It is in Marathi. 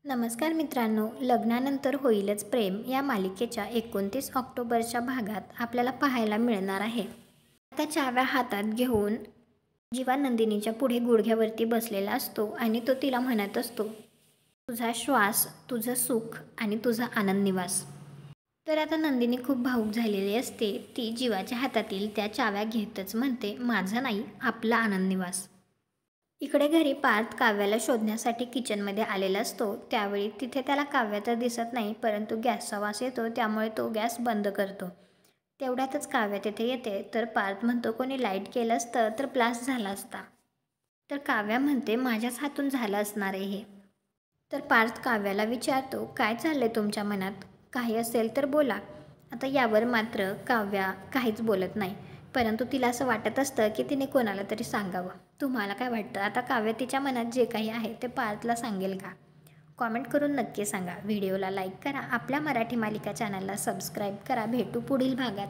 नमस्कार मित्रांनो, लग्नानंतर होईलच प्रेम या मालिकेच्या 29 ऑक्टोबरच्या भागात आपल्याला पाहायला मिळणार आहे. आता चाव्या हातात घेऊन जीवा नंदिनीच्या पुढे गुडघ्यावरती बसलेला असतो आणि तो तिला म्हणत असतो, तुझा श्वास, तुझं सुख आणि तुझा आनंद निवास. तर आता नंदिनी खूप भावूक झालेली असते. ती जीवाच्या हातातील त्या चाव्या घेतच म्हणते, माझं नाही, आपला आनंद निवास. इकडे घरी पार्थ काव्याला शोधण्यासाठी किचनमध्ये आलेला असतो. त्यावेळी तिथे त्याला काव्य तर दिसत नाही, परंतु गॅसचा वास येतो, त्यामुळे तो गॅस बंद करतो. तेवढ्यातच काव्य तिथे येते. तर पार्थ म्हणतो, कोणी लाईट केलं असतं तर ब्लास्ट झाला असता. तर काव्या म्हणते, माझ्याच हातून झालं असणार आहे हे. तर पार्थ काव्याला विचारतो, काय चाललंय तुमच्या मनात, काही असेल तर बोला. आता यावर मात्र काव्या काहीच बोलत नाही, परंतु तिला असं वाटत असतं की तिने कोणाला तरी सांगावं. तुम्हाला काय वाटतं? आता काव्य तिच्या मनात जे काही आहे ते पार्थला सांगेल का? कॉमेंट करून नक्की सांगा. व्हिडिओला लाईक करा, आपल्या मराठी मालिका चॅनलला सबस्क्राईब करा. भेटू पुढील भागात.